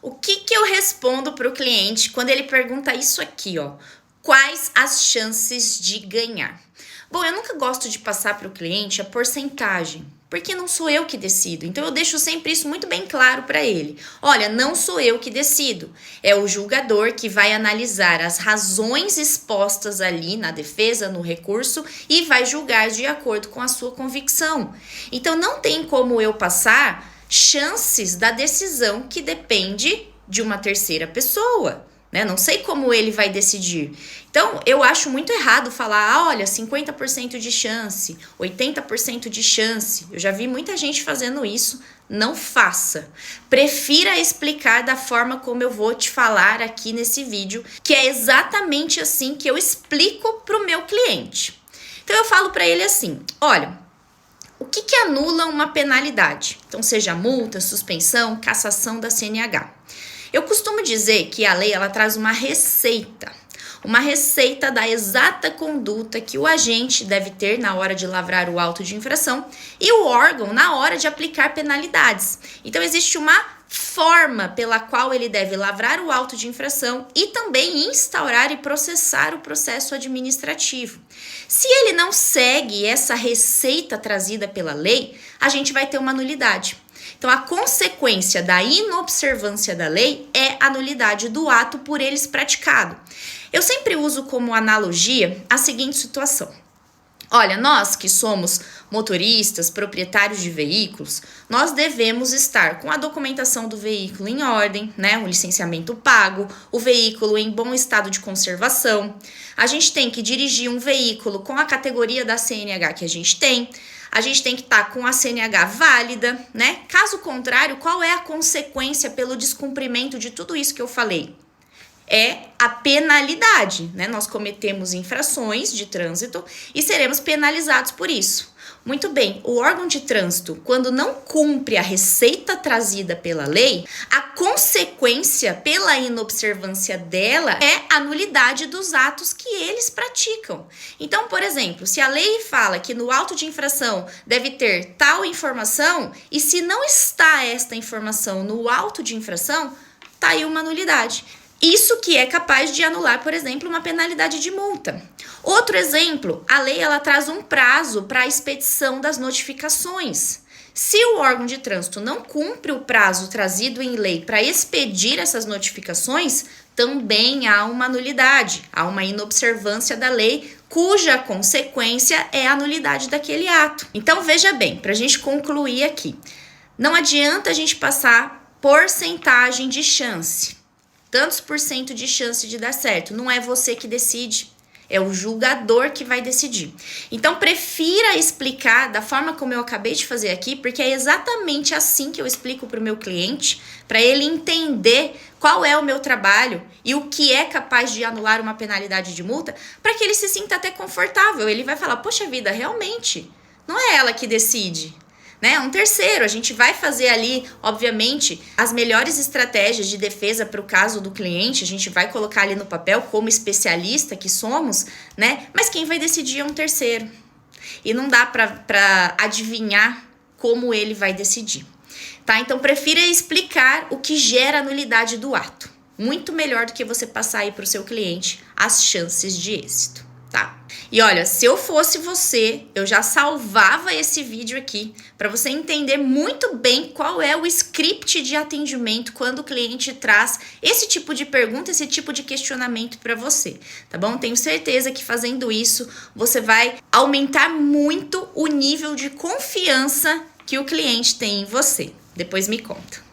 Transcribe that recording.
O que eu respondo para o cliente quando ele pergunta isso aqui, ó? Quais as chances de ganhar? Bom, eu nunca gosto de passar para o cliente a porcentagem, porque não sou eu que decido. Então eu deixo sempre isso muito bem claro para ele. Olha, não sou eu que decido. É o julgador que vai analisar as razões expostas ali na defesa, no recurso e vai julgar de acordo com a sua convicção. Então não tem como eu passar chances da decisão que depende de uma terceira pessoa, né? Não sei como ele vai decidir. Então, eu acho muito errado falar, olha, 50% de chance, 80% de chance. Eu já vi muita gente fazendo isso. Não faça. Prefira explicar da forma como eu vou te falar aqui nesse vídeo, que é exatamente assim que eu explico para o meu cliente. Então, eu falo para ele assim, olha, o que anula uma penalidade? Então, seja multa, suspensão, cassação da CNH. Eu costumo dizer que a lei ela traz uma receita da exata conduta que o agente deve ter na hora de lavrar o auto de infração e o órgão na hora de aplicar penalidades. Então, existe uma forma pela qual ele deve lavrar o auto de infração e também instaurar e processar o processo administrativo. Se ele não segue essa receita trazida pela lei, a gente vai ter uma nulidade. Então, a consequência da inobservância da lei é a nulidade do ato por eles praticado. Eu sempre uso como analogia a seguinte situação. Olha, nós que somos motoristas, proprietários de veículos, nós devemos estar com a documentação do veículo em ordem, né? O licenciamento pago, o veículo em bom estado de conservação. A gente tem que dirigir um veículo com a categoria da CNH que a gente tem que estar com a CNH válida, né? Caso contrário, qual é a consequência pelo descumprimento de tudo isso que eu falei? É a penalidade, né? Nós cometemos infrações de trânsito e seremos penalizados por isso. Muito bem, o órgão de trânsito, quando não cumpre a receita trazida pela lei, a consequência pela inobservância dela é a nulidade dos atos que eles praticam. Então, por exemplo, se a lei fala que no auto de infração deve ter tal informação, e se não está esta informação no auto de infração, tá aí uma nulidade. Isso que é capaz de anular, por exemplo, uma penalidade de multa. Outro exemplo, a lei ela traz um prazo para a expedição das notificações. Se o órgão de trânsito não cumpre o prazo trazido em lei para expedir essas notificações, também há uma nulidade, há uma inobservância da lei, cuja consequência é a nulidade daquele ato. Então, veja bem, para a gente concluir aqui, não adianta a gente passar porcentagem de chance. Tantos por cento de chance de dar certo. Não é você que decide, é o julgador que vai decidir. Então, prefira explicar da forma como eu acabei de fazer aqui, porque é exatamente assim que eu explico para o meu cliente, para ele entender qual é o meu trabalho e o que é capaz de anular uma penalidade de multa, para que ele se sinta até confortável. Ele vai falar, poxa vida, realmente, não é ela que decide. Né? Um terceiro, a gente vai fazer ali, obviamente, as melhores estratégias de defesa para o caso do cliente, a gente vai colocar ali no papel como especialista que somos, né? Mas quem vai decidir é um terceiro. E não dá para adivinhar como ele vai decidir, tá? Então, prefira explicar o que gera a nulidade do ato. Muito melhor do que você passar aí para o seu cliente as chances de êxito. Tá? E olha, se eu fosse você, eu já salvava esse vídeo aqui para você entender muito bem qual é o script de atendimento quando o cliente traz esse tipo de pergunta, esse tipo de questionamento para você, tá bom? Tenho certeza que fazendo isso, você vai aumentar muito o nível de confiança que o cliente tem em você. Depois me conta.